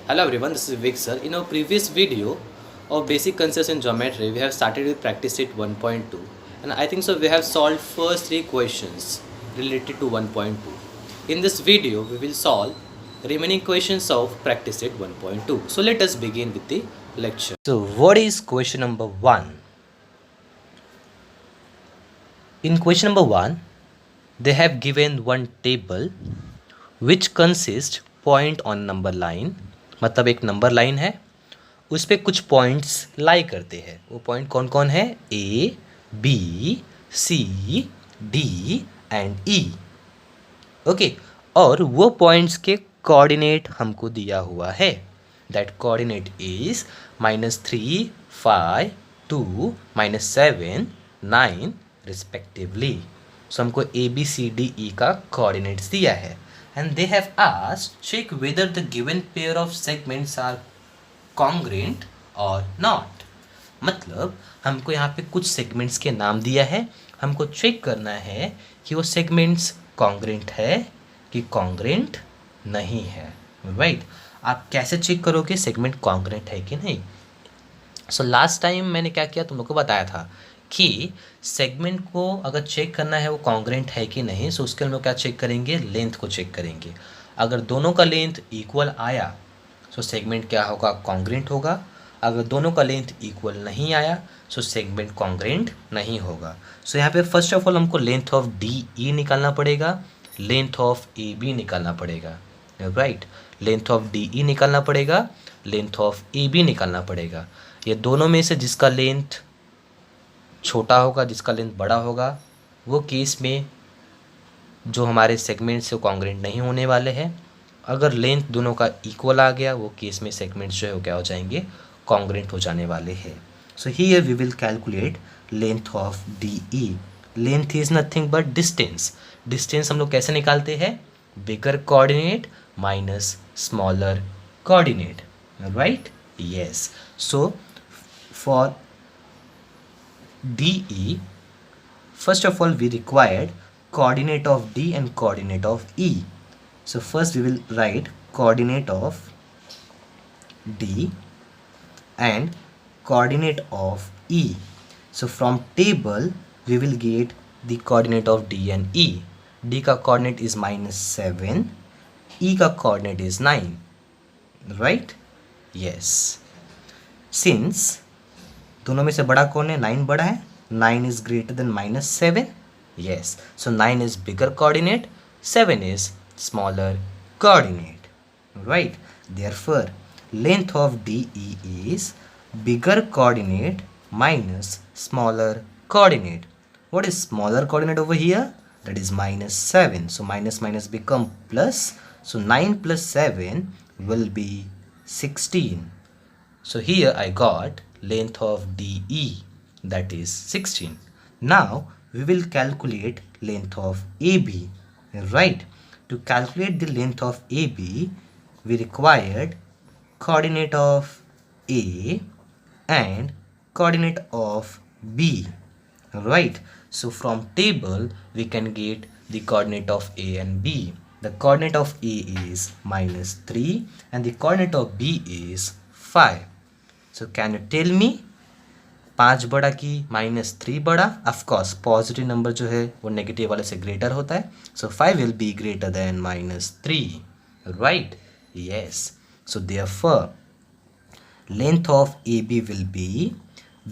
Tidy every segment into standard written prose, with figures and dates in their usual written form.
Hello everyone, this is Vivek sir. In our previous video of basic concepts in geometry, we have started with practice set 1.2 and I think so we have solved first three questions related to 1.2. In this video, we will solve remaining questions of practice set 1.2. So let us begin with the lecture. So what is question number 1? In question number 1, they have given one table which consists point on number line. मतलब एक number line है, उस पर कुछ points लाई करते हैं. वो point कौन कौन है? A, B, C, D and E. Okay, और वो पॉइंट्स के कोऑर्डिनेट हमको दिया हुआ है. That coordinate is -3, 5, 2, -7, 9 respectively. So हमको A B C D E का कोऑर्डिनेट्स दिया है. And they have asked check whether the given pair of segments are congruent or not. मतलब हमको यहाँ पे कुछ सेगमेंट्स के नाम दिया है, हमको चेक करना है कि वो सेगमेंट्स कॉन्ग्रेंट है कि कॉन्ग्रेंट नहीं है. राइट, आप कैसे चेक करोगे सेगमेंट कॉन्ग्रेंट है कि नहीं? सो लास्ट टाइम मैंने क्या किया, तुम लोग को बताया था कि सेगमेंट को अगर चेक करना है वो कॉन्ग्रेंट है कि नहीं, सो उसके लिए हम लोग क्या चेक करेंगे? लेंथ को चेक करेंगे. अगर दोनों का लेंथ इक्वल आया सो सेगमेंट क्या होगा? कॉन्ग्रेंट होगा. अगर दोनों का लेंथ इक्वल नहीं आया सो सेगमेंट कॉन्ग्रेंट नहीं होगा. सो यहाँ पे फर्स्ट ऑफ ऑल हमको लेंथ ऑफ डी ई निकालना पड़ेगा, लेंथ ऑफ ए बी निकालना पड़ेगा. राइट, लेंथ ऑफ डी ई निकालना पड़ेगा, लेंथ ऑफ ए बी निकालना पड़ेगा. ये दोनों में से जिसका लेंथ छोटा होगा, जिसका लेंथ बड़ा होगा, वो केस में जो हमारे सेगमेंट से कॉन्ग्रेंट नहीं होने वाले हैं. अगर लेंथ दोनों का इक्वल आ गया, वो केस में सेगमेंट्स जो है वो क्या हो जाएंगे? कॉन्ग्रेंट हो जाने वाले हैं. So here we will calculate length of D E. Length is nothing but distance. Distance हम लोग कैसे निकालते हैं? Bigger coordinate minus smaller coordinate. Right, yes. So for DE, first of all we required coordinate of D and coordinate of E. So first we will write coordinate of D and coordinate of E. So from table we will get the coordinate of D and E. D का coordinate is -7, E का coordinate is 9. Right? Yes. Since दोनों में से बड़ा कौन है? 9 बड़ा है. 9 is greater than -7. Yes. So 9 is bigger coordinate, 7 is smaller coordinate. Right. Therefore, length of DE is bigger coordinate minus smaller coordinate. What is smaller coordinate over here? That is -7. So minus minus become plus. So 9 plus 7 will be 16. So here I got length of DE, that is 16. Now we will calculate length of AB. Right, to calculate the length of AB we required coordinate of A and coordinate of B. Right, so from table we can get the coordinate of A and B. The coordinate of A is -3 and the coordinate of B is 5. So can you tell me 5 बड़ा की -3 बड़ा? Of course positive number जो है वो negative वाले से greater होता है. So 5 will be greater than -3. Right, yes. So therefore length of A B will be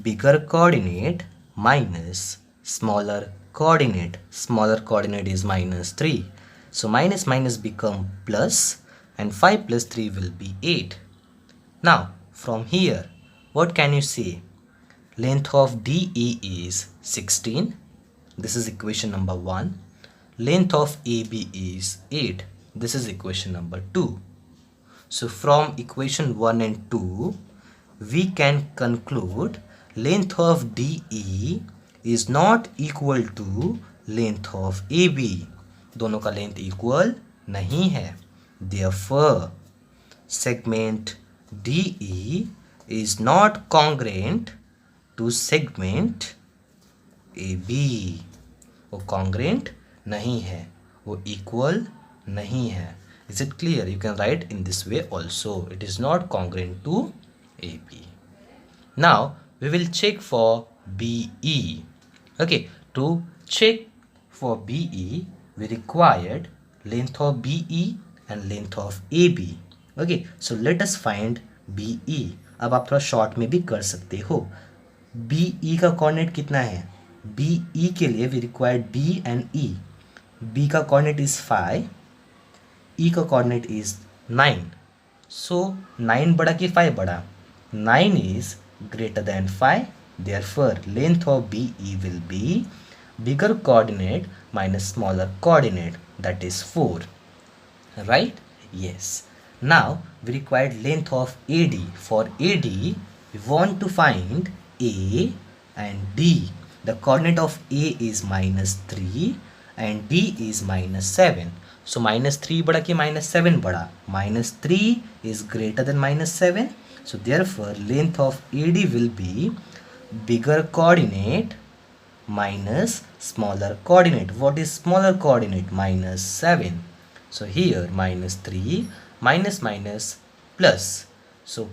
bigger coordinate minus smaller coordinate. Smaller coordinate is -3. So minus minus become plus and 5 plus 3 will be 8. Now from here what can you say? Length of DE is 16. This is equation number 1. Length of AB is 8. This is equation number 2. So from equation 1 and 2 we can conclude length of DE is not equal to length of AB. दोनों का length equal नहीं है. Therefore segment DE is not congruent to segment AB. वो congruent नहीं है, वो equal नहीं है. Is it clear? You can write in this way also. It is not congruent to AB. Now we will check for BE. Okay, to check for BE we required length of BE and length of AB. Okay, so let us find BE. अब आप थोड़ा short में भी कर सकते हो. BE का coordinate कितना है? BE के लिए we required B and E. B का कोऑर्डिनेट इज 5, E का कोऑर्डिनेट इज 9. सो 9 बड़ा कि 5 बड़ा? 9 is greater than 5. Therefore, length of BE will be bigger coordinate minus smaller coordinate, that is 4. Right? Yes. Now, we required length of AD. For AD, we want to find A and D. The coordinate of A is -3 and D is -7. So, -3 बड़ा कि -7 बड़ा? -3 is greater than -7. So therefore length of AD will be bigger coordinate minus smaller coordinate. What is smaller coordinate? -7. So here -3 minus minus plus. So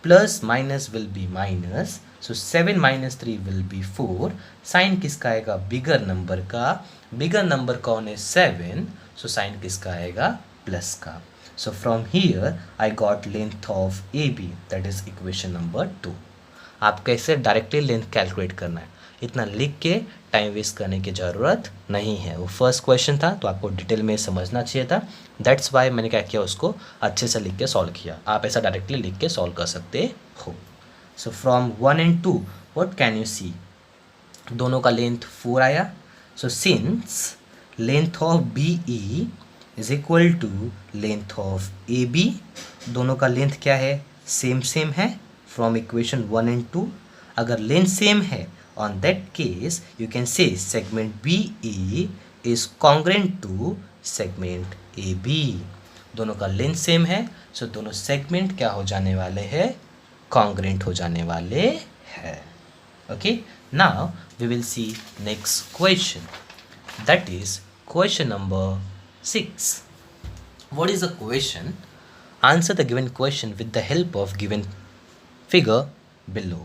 plus minus will be minus. So 7 minus 3 will be 4. Sign किसका आएगा? Bigger number का. Bigger number कौन है? 7. So sign किसका आएगा? Plus का. So from here I got length of AB, that is equation number 2. आप कैसे डायरेक्टली लेंथ कैलकुलेट करना है, इतना लिख के टाइम वेस्ट करने की ज़रूरत नहीं है. वो फर्स्ट क्वेश्चन था तो आपको डिटेल में समझना चाहिए था. दैट्स वाई मैंने क्या किया, उसको अच्छे से लिख के सॉल्व किया. आप ऐसा डायरेक्टली लिख के सॉल्व कर सकते हो. So from 1 and 2 what can you see? दोनों का लेंथ 4 आया. So since length of BE is equal to length of AB, दोनों का लेंथ क्या है? सेम है. फ्रॉम इक्वेशन 1 and 2 अगर लेंथ सेम है, on that case you can say segment BE is congruent to segment AB. दोनों का length same है, सो दोनों सेगमेंट क्या हो जाने वाले हैं? कॉन्ग्रेंट हो जाने वाले हैं. Okay, now we will see next question, that is question number 6. What is the question? Answer the given question with the help of given figure below.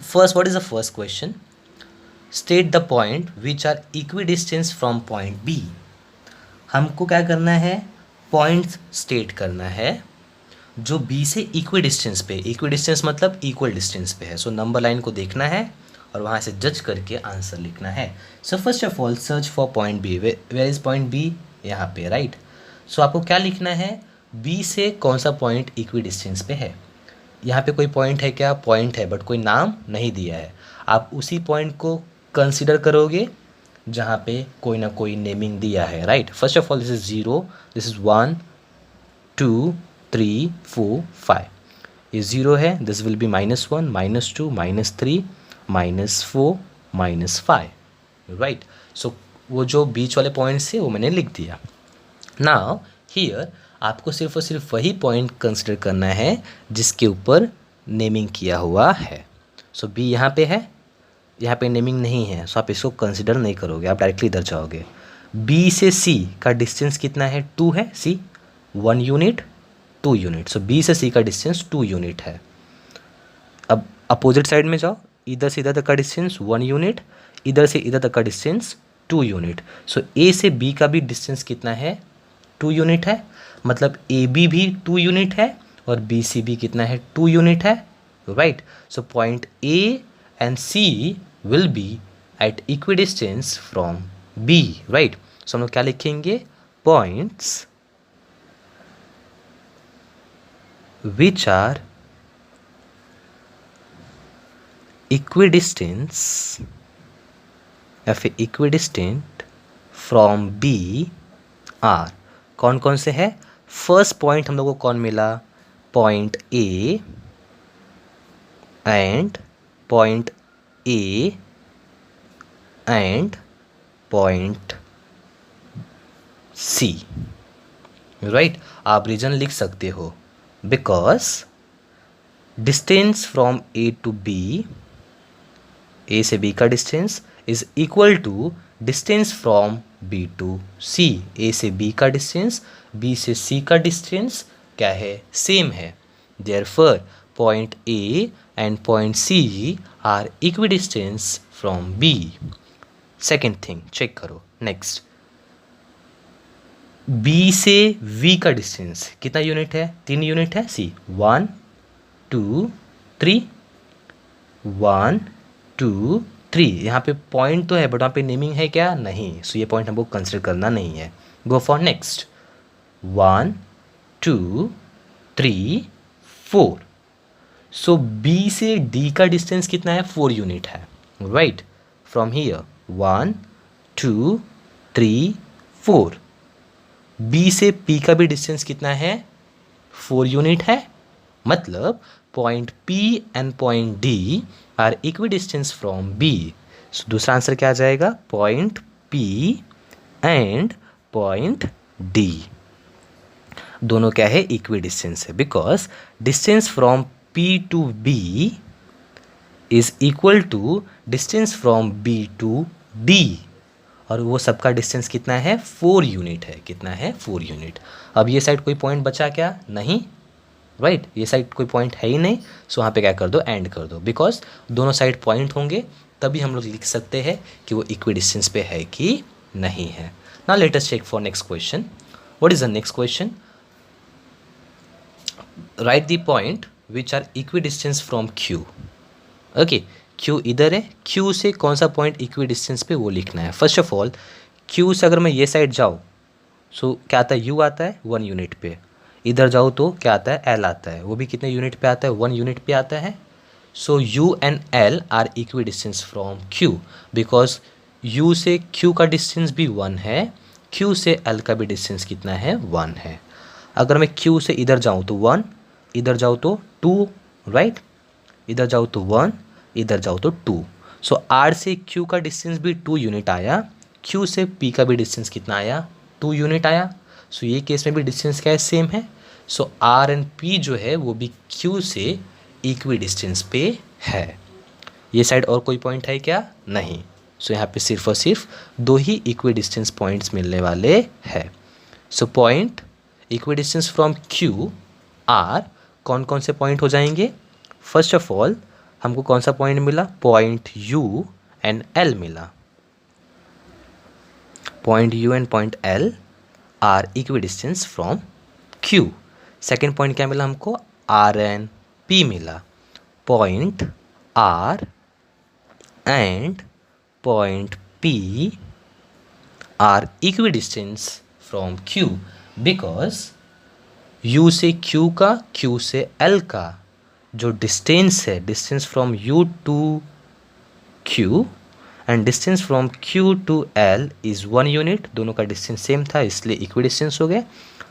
First, what is the first question? State the point which are equidistant from point B. हमको क्या करना है? Point state करना है जो B से equidistance पे. Equidistance मतलब इक्वल डिस्टेंस पे है. सो नंबर लाइन को देखना है और वहाँ से जज करके आंसर लिखना है. So first of all search for point B. Where is point B? यहाँ पे, राइट. सो आपको क्या लिखना है? बी से कौन सा पॉइंट इक्वी डिस्टेंस पे है. यहाँ पे कोई पॉइंट है क्या? पॉइंट है, बट कोई नाम नहीं दिया है. आप उसी पॉइंट को कंसिडर करोगे जहाँ पे कोई ना कोई नेमिंग दिया है, right. First of all this is 0, this is 1 2 3 4 5. ये 0 है, दिस विल बी -1 -2 -3 -4 -5, राइट. सो वो जो बीच वाले पॉइंट्स थे वो मैंने लिख दिया. नाउ हियर आपको सिर्फ और सिर्फ वही पॉइंट कंसिडर करना है जिसके ऊपर नेमिंग किया हुआ है. सो बी यहाँ पे है, यहाँ पे नेमिंग नहीं है, सो आप इसको कंसिडर नहीं करोगे, आप डायरेक्टली इधर जाओगे. बी से सी का डिस्टेंस कितना है? 2 है. सी 1 यूनिट 2 यूनिट. सो बी से सी का डिस्टेंस 2 यूनिट है. अब अपोजिट साइड में जाओ, इधर से इधर तक का डिस्टेंस 1 यूनिट, इधर से इधर तक का डिस्टेंस 2 यूनिट. सो ए से बी का भी डिस्टेंस कितना है? 2 यूनिट है. मतलब ए बी भी 2 यूनिट है और बी सी भी कितना है? 2 यूनिट है, right. So point A and C will be at equidistance from B, right. So हम लोग क्या लिखेंगे? पॉइंट्स विच आर इक्विडिस्टेंस या फिर इक्विडिस्टेंट फ्रॉम बी आर. कौन कौन से है? फर्स्ट पॉइंट हम लोग को कौन मिला? Point A and point A and point C, right. आप रीजन लिख सकते हो because distance from A to B, A से बी का distance is equal to distance from B to C, A से बी का डिस्टेंस, बी से सी का डिस्टेंस क्या है, सेम है। Therefore point A and point C are equidistance from B. Second thing check करो नेक्स्ट, बी से वी का डिस्टेंस कितना यूनिट है, 3 यूनिट है। सी 1 2 3, 1 2 3। यहाँ पे पॉइंट तो है बट वहाँ पे नेमिंग है क्या, नहीं। सो ये पॉइंट हमको कंसिडर करना नहीं है। Go for next, 1 2 3 4। So B से डी का डिस्टेंस कितना है, 4 यूनिट है, राइट। From here 1 2 3 4। बी से पी का भी डिस्टेंस कितना है, 4 यूनिट है। मतलब point P and point D are equidistance from B. So दूसरा आंसर क्या आ जाएगा, point P and point D दोनों क्या है, इक्विडिस्टेंस है। Because distance from P to B is equal to distance from B to D, और वो सबका डिस्टेंस कितना है, 4 यूनिट है। कितना है, 4 यूनिट। अब ये साइड कोई पॉइंट बचा क्या, नहीं, राइट। ये साइड कोई पॉइंट है ही नहीं। सो वहाँ पे क्या कर दो, एंड कर दो। बिकॉज दोनों साइड पॉइंट होंगे तभी हम लोग लिख सकते हैं कि वो इक्वी डिस्टेंस पे है कि नहीं है। Now let us check for next question. What is the next question, right the point which are equidistance from Q. Okay, Q इधर है, क्यू से कौन सा पॉइंट इक्वी डिस्टेंस पे वो लिखना है। फर्स्ट ऑफ ऑल क्यू से अगर मैं ये साइड जाऊँ सो क्या आता है, यू आता है 1 यूनिट पे। इधर जाओ तो क्या आता है, एल आता है, वो भी कितने यूनिट पे आता है, 1 यूनिट पे आता है। So you and L are equidistance from Q, because U से क्यू का डिस्टेंस भी 1 है, क्यू से एल का भी डिस्टेंस कितना है, 1 है। अगर मैं क्यू से इधर जाऊँ तो 1, इधर जाऊँ तो 2, राइट। इधर जाओ तो 1, इधर जाओ तो 2। सो आर से क्यू का डिस्टेंस भी 2 यूनिट आया, क्यू से पी का भी डिस्टेंस कितना आया, 2 यूनिट आया। सो ये केस में भी डिस्टेंस क्या है, सेम है। सो आर एंड पी जो है वो भी क्यू से इक्वी डिस्टेंस पे है। ये साइड और कोई पॉइंट है क्या, नहीं। सो यहाँ पे सिर्फ और सिर्फ 2 ही इक्वी डिस्टेंस पॉइंट्स मिलने वाले हैं। So point equi distance from Q R कौन कौन से पॉइंट हो जाएंगे। फर्स्ट ऑफ ऑल हमको कौन सा पॉइंट मिला, पॉइंट यू एंड एल मिला। Point U and point L are equidistance from Q. Second point क्या मिला हमको, आर एंड पी मिला। Point R and point P are equidistance from Q, because U से Q का, Q से L का जो डिस्टेंस है, distance from U to Q and distance from Q to L is 1 unit. दोनों का distance same था इसलिए इक्वी डिस्टेंस हो गए।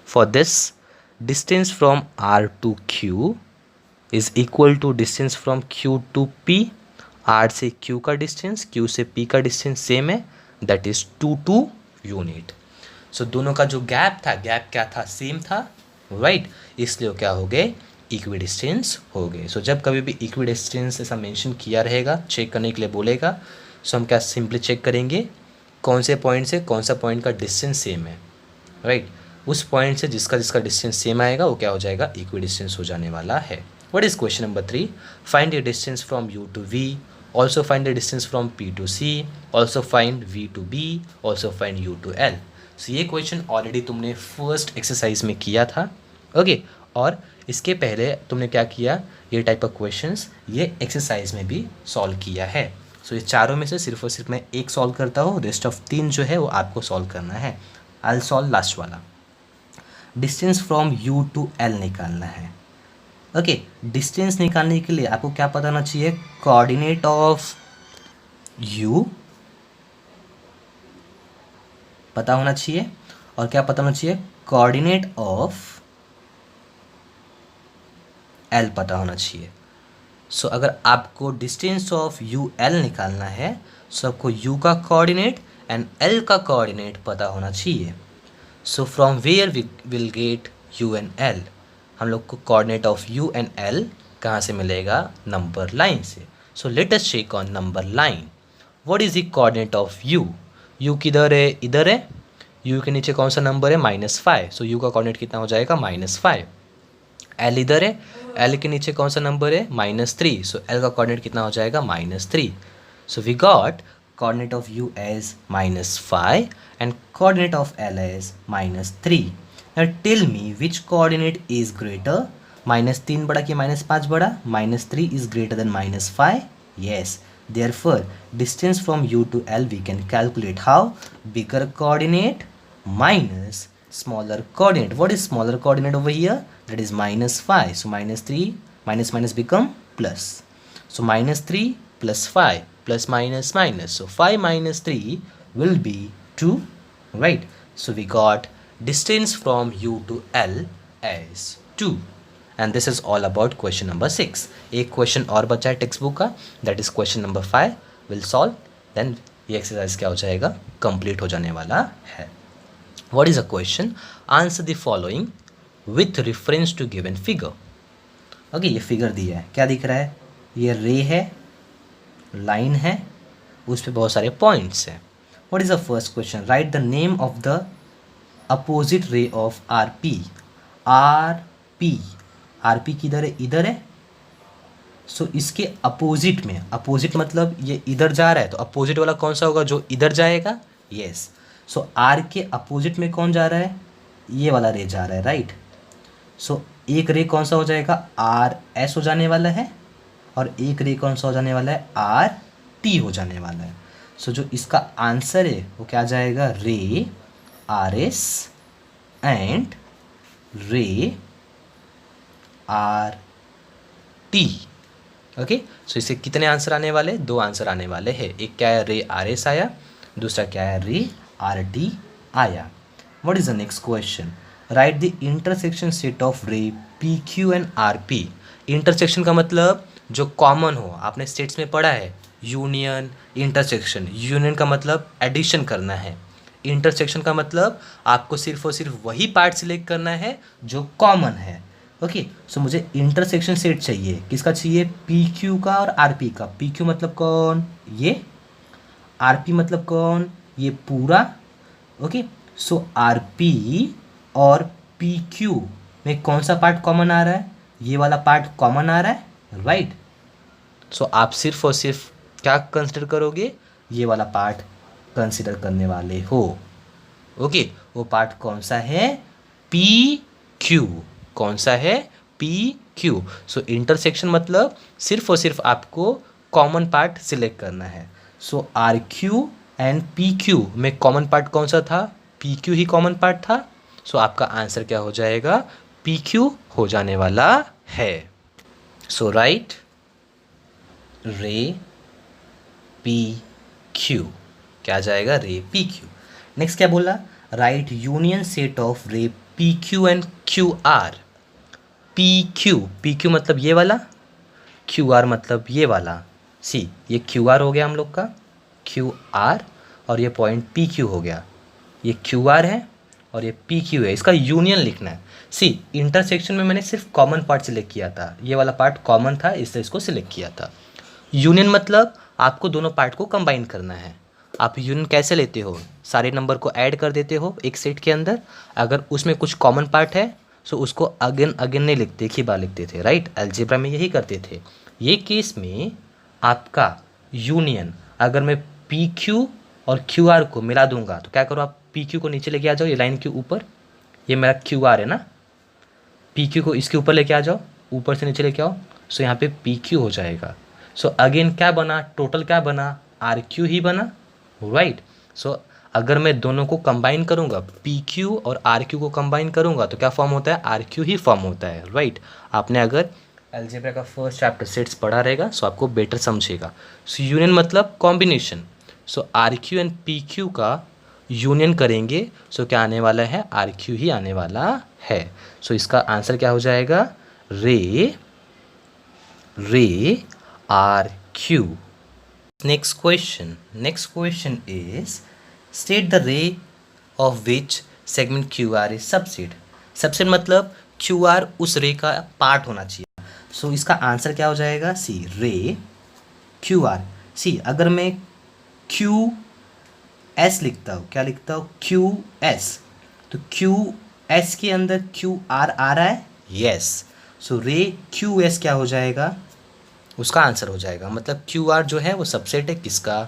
For this distance from R to Q is equal to distance from Q to P. R से Q का distance, Q से P का डिस्टेंस सेम है, दैट इज़ 2 यूनिट। सो दोनों का जो गैप था, गैप क्या था, सेम था, राइट। इसलिए वो क्या हो गए, इक्वी डिस्टेंस हो गए। सो जब कभी भी इक्वी डिस्टेंस ऐसा मेंशन किया रहेगा, चेक करने के लिए बोलेगा, सो हम क्या सिंपली चेक करेंगे कौन से पॉइंट से कौन सा पॉइंट का डिस्टेंस सेम है, राइट। उस पॉइंट से जिसका जिसका डिस्टेंस सेम आएगा वो क्या हो जाएगा, इक्वी डिस्टेंस हो जाने वाला है। What is question number 3, find the distance from U to V, also find the distance from P to C, also find V to B, also find U to L. सो ये question already तुमने first exercise में किया था, okay. और इसके पहले तुमने क्या किया, ये टाइप ऑफ क्वेश्चंस ये एक्सरसाइज में भी सॉल्व किया है। सो ये चारों में से सिर्फ और सिर्फ मैं एक सॉल्व करता हूँ, रेस्ट ऑफ 3 जो है वो आपको सॉल्व करना है। आई विल सॉल्व लास्ट वाला। Distance from U to L निकालना है, ओके। डिस्टेंस निकालने के लिए आपको क्या पता होना चाहिए, कोऑर्डिनेट ऑफ यू पता होना चाहिए, और क्या पता होना चाहिए, कोऑर्डिनेट ऑफ एल पता होना चाहिए। सो अगर आपको डिस्टेंस ऑफ यू एल निकालना है, सो आपको यू का कोऑर्डिनेट एंड एल का कोऑर्डिनेट पता होना चाहिए। So from where we will get U and L, हम लोग को coordinate of U and L कहाँ से मिलेगा, नंबर लाइन से। So let us check on number line. What is the coordinate of U, U किधर है, इधर है, यू के नीचे कौन सा नंबर है, -5, सो यू का कोऑर्डिनेट कितना हो जाएगा, -5। एल इधर है, एल के नीचे कौन सा नंबर है, -3, सो एल का कोऑर्डिनेट कितना हो जाएगा, -3। So we got coordinate of u as -5 and coordinate of l as -3. Now tell me which coordinate is greater, -3 बड़ा कि -5 बड़ा, -3 is greater than -5, yes. Therefore distance from u to l we can calculate how, bigger coordinate minus smaller coordinate. What is smaller coordinate over here, that is -5, so -3 minus minus become plus, so -3 plus 5 plus minus minus, so 5 minus 3 will be 2, right? So we got distance from u to l as 2, and this is all about question number 6. एक question और बचा है textbook का, that is question number 5 will solve, then ये exercise क्या हो जाएगा, complete हो जाने वाला है. What is a question, answer the following with reference to given figure. Okay, ये फिगर दिया है, क्या दिख रहा है, ये रे है, लाइन है, उस पर बहुत सारे पॉइंट्स हैं. What is the first question, right the name of the opposite ray of R P. R P किधर है, इधर है, सो इसके अपोजिट में, अपोजिट मतलब ये इधर जा रहा है, तो अपोजिट वाला कौन सा होगा, जो इधर जाएगा, यस. सो आर के अपोजिट में कौन जा रहा है, ये वाला रे जा रहा है, राइट. सो एक रे कौन सा हो जाएगा, आर एस हो जाने वाला है, और एक रे कौन सा हो जाने वाला है, आर टी हो जाने वाला है. सो जो इसका आंसर है वो क्या जाएगा, रे आर एस एंड रे आर टी. ओके, सो इससे कितने आंसर आने वाले, 2 आंसर आने वाले हैं. एक क्या है, रे आर एस आया, दूसरा क्या है, रे आर टी आया. What is the next question, right the intersection set of रे P Q and R P. Intersection का मतलब जो कॉमन हो, आपने स्टेट्स में पढ़ा है, यूनियन, इंटरसेक्शन. यूनियन का मतलब एडिशन करना है, इंटरसेक्शन का मतलब आपको सिर्फ और सिर्फ वही पार्ट सिलेक्ट करना है जो कॉमन है. ओके, सो मुझे इंटरसेक्शन सेट चाहिए, किसका चाहिए, पी क्यू का और आर पी का. पी क्यू मतलब कौन, ये, आर पी मतलब कौन, ये पूरा. ओके, सो आर पी और पी क्यू में कौन सा पार्ट कॉमन आ रहा है, ये वाला पार्ट कॉमन आ रहा है, राइट. सो आप सिर्फ और सिर्फ क्या कंसिडर करोगे, ये वाला पार्ट कंसिडर करने वाले हो. ओके, वो पार्ट कौन सा है, पी क्यू. कौन सा है, पी क्यू. सो इंटरसेक्शन मतलब सिर्फ और सिर्फ आपको कॉमन पार्ट सिलेक्ट करना है. So R Q and P Q में कॉमन पार्ट कौन सा था, पी क्यू ही कॉमन पार्ट था. सो आपका आंसर क्या हो जाएगा, पी क्यू हो जाने वाला है. सो राइट रे पी क्यू, क्या जाएगा, रे पी क्यू. नेक्स्ट क्या बोला, राइट यूनियन सेट ऑफ रे P Q and Q R. P Q मतलब ये वाला, क्यू आर मतलब ये वाला. सी, ये क्यू आर हो गया हम लोग का, क्यू आर, और ये पॉइंट पी क्यू हो गया. ये क्यू आर है और ये पी क्यू है, इसका यूनियन लिखना है. सी, इंटरसेक्शन में मैंने सिर्फ कॉमन पार्ट सिलेक्ट किया था, ये वाला पार्ट कॉमन था इसलिए इसको सिलेक्ट किया था. यूनियन मतलब आपको दोनों पार्ट को कंबाइन करना है. आप यूनियन कैसे लेते हो, सारे नंबर को ऐड कर देते हो एक सेट के अंदर, अगर उसमें कुछ कॉमन पार्ट है सो उसको अगेन अगेन नहीं लिखते, एक ही बार लिखते थे, राइट. अलजेब्रा में यही करते थे. ये केस में आपका यूनियन, अगर मैं पी क्यू और क्यू आर को मिला दूंगा तो क्या करो, आप पी क्यू को नीचे लेके आ जाओ, ये लाइन के ऊपर, ये मेरा क्यू आर है ना, पी क्यू को इसके ऊपर लेके आ जाओ, ऊपर से नीचे लेके आओ, सो यहाँ पे पी क्यू हो जाएगा. सो अगेन क्या बना, टोटल क्या बना, आर क्यू ही बना, राइट. सो अगर मैं दोनों को कंबाइन करूँगा, पी क्यू और आर क्यू को कंबाइन करूँगा तो क्या फॉर्म होता है, आर क्यू ही फॉर्म होता है, राइट. आपने अगर अलजेब्रा का फर्स्ट चैप्टर सेट्स पढ़ा रहेगा सो आपको बेटर समझेगा. सो यूनियन मतलब combination. So R Q and P Q का यूनियन करेंगे सो क्या आने वाला है, आर क्यू ही आने वाला है. सो इसका आंसर क्या हो जाएगा, ray R Q. Next question is state the ray of which segment Q R is subset. Subset मतलब क्यू आर उस रे का पार्ट होना चाहिए. सो इसका आंसर क्या हो जाएगा, सी, रे क्यू आर. सी, अगर मैं क्यू एस लिखता हूँ, क्या लिखता हूँ, क्यू एस, तो क्यू एस के अंदर क्यू आर आ रहा है, यस, सो रे क्यू एस क्या हो जाएगा, उसका आंसर हो जाएगा, मतलब क्यू आर जो है वो सबसेट है किसका,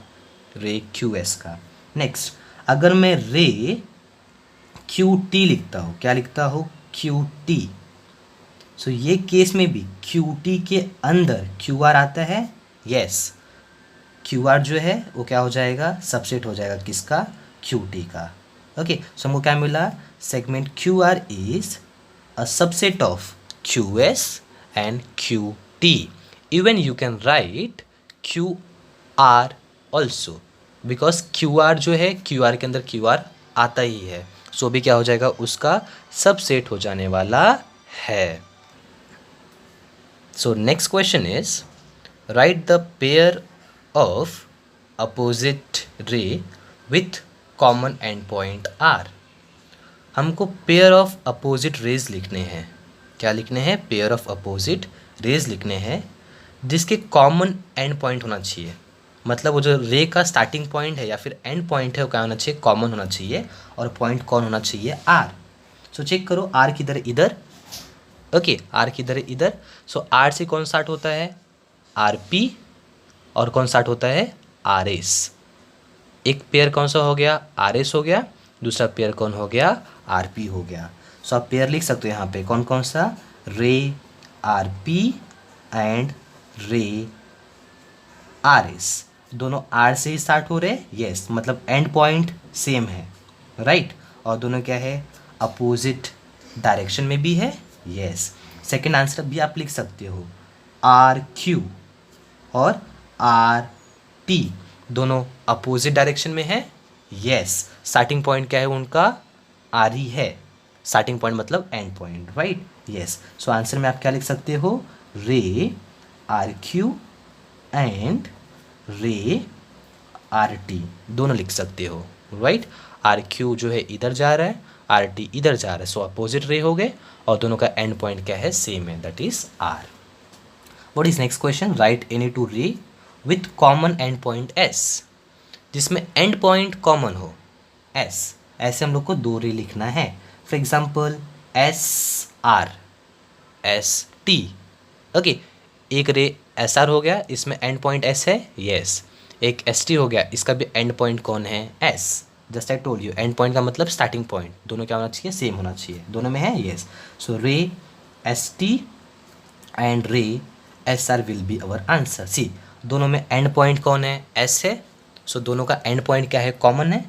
रे क्यू एस का। नेक्स्ट, अगर मैं रे क्यू टी लिखता हूँ, क्या लिखता हूँ, क्यू टी, सो ये केस में भी क्यू टी के अंदर क्यू आर आता है, यस, क्यू आर जो है वो क्या हो जाएगा, सबसेट हो जाएगा किसका, क्यू टी का। ओके, सो हमको क्या मिला, segment Q R is a subset of Q S and Q T. Even you can write Q R also, because Q R जो है क्यू आर के अंदर क्यू आर आता ही है, सो भी क्या हो जाएगा, उसका सबसेट हो जाने वाला है। So next question is right the pair of opposite ray with common endpoint R। हमको पेयर ऑफ अपोजिट रेज लिखने हैं, क्या लिखने हैं, पेयर ऑफ अपोजिट रेज लिखने हैं जिसके कॉमन एंड पॉइंट होना चाहिए, मतलब वो जो रे का स्टार्टिंग पॉइंट है या फिर एंड पॉइंट है वो क्या होना चाहिए, कॉमन होना चाहिए, और पॉइंट कौन होना चाहिए, आर। सो चेक करो, आर किधर इधर, ओके, आर किधर इधर, सो आर से कौन स्टार्ट होता है, आर पी, और कौन स्टार्ट होता है, आर एस। एक पेयर कौन सा हो गया, आर एस हो गया, दूसरा पेयर कौन हो गया, आर पी हो गया। सो आप पेयर लिख सकते हो यहाँ पे कौन कौन सा, रे आर पी एंड रे आर एस, दोनों आर से ही स्टार्ट हो रहे, यस, मतलब एंड पॉइंट सेम है, राइट, और दोनों क्या है, अपोजिट डायरेक्शन में भी है, यस। सेकेंड आंसर भी आप लिख सकते हो, आर क्यू और आर टी दोनों अपोजिट डायरेक्शन में है, यस, स्टार्टिंग पॉइंट क्या है उनका, आर ही है, स्टार्टिंग पॉइंट मतलब and point, right, yes. So answer में आप क्या लिख सकते हो, रे आर क्यू एंड रे आर टी दोनों लिख सकते हो, राइट। आर क्यू जो है इधर जा रहा है, आर टी इधर जा रहा है, सो अपोजिट रे हो गए, और दोनों का एंड पॉइंट क्या है, सेम है, that is R. What is next question, right any two ray with common end point S, जिसमें एंड पॉइंट कॉमन हो एस, ऐसे हम लोग को दो रे लिखना है, for example S R S T, okay, एक रे एस आर हो गया, इसमें एंड पॉइंट एस है, यस, एक एस टी हो गया, इसका भी एंड पॉइंट कौन है, S, just I told you, and point का मतलब स्टार्टिंग पॉइंट, दोनों क्या होना चाहिए, सेम होना चाहिए, दोनों में है, yes. So ray S T and ray S R will be our answer. See, दोनों में एंड पॉइंट कौन है, एस है, सो दोनों का एंड पॉइंट क्या है, कॉमन है,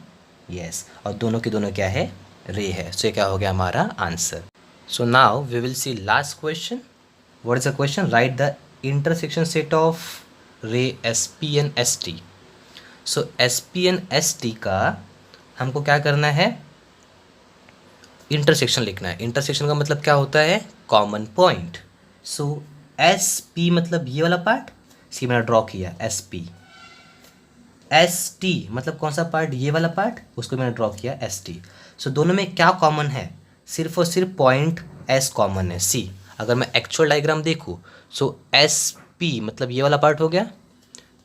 यस, और दोनों के दोनों क्या है, रे है, सो ये क्या हो गया हमारा answer. So now we will see last question. What is the question, right the intersection set of ray S P N S T. So S P N S T का हमको क्या करना है, इंटरसेक्शन लिखना है। इंटरसेक्शन का मतलब क्या होता है, कॉमन पॉइंट। सो एस पी मतलब ये वाला पार्ट, सी मैंने ड्रॉ किया एस पी, एस टी मतलब कौन सा पार्ट, ये वाला पार्ट, उसको मैंने ड्रॉ किया एस टी। सो दोनों में क्या कॉमन है, सिर्फ और सिर्फ पॉइंट एस कॉमन है। सी, अगर मैं एक्चुअल डायग्राम देखूँ, सो एस पी मतलब ये वाला पार्ट हो गया,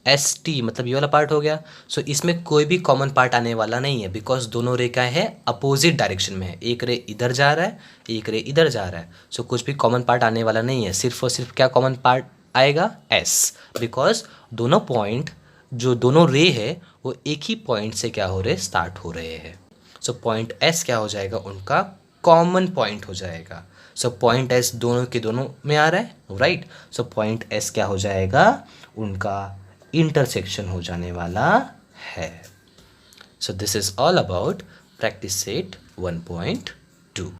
एस टी मतलब ये वाला पार्ट हो गया, सो इसमें कोई भी कॉमन पार्ट आने वाला नहीं है, बिकॉज दोनों रे क्या है, अपोजिट डायरेक्शन में है, एक रे इधर जा रहा है, एक रे इधर जा रहा है, सो कुछ भी कॉमन पार्ट आने वाला नहीं है, सिर्फ और सिर्फ क्या कॉमन पार्ट आएगा, एस, बिकॉज दोनों पॉइंट जो दोनों रे है वो एक ही पॉइंट से क्या हो रहे, स्टार्ट हो रहे हैं, सो पॉइंट एस क्या हो जाएगा, उनका कॉमन पॉइंट हो जाएगा। सो पॉइंट एस दोनों के दोनों में आ रहा है, राइट, सो पॉइंट एस क्या हो जाएगा, उनका इंटरसेक्शन हो जाने वाला है। So this is all about practice set 1.2।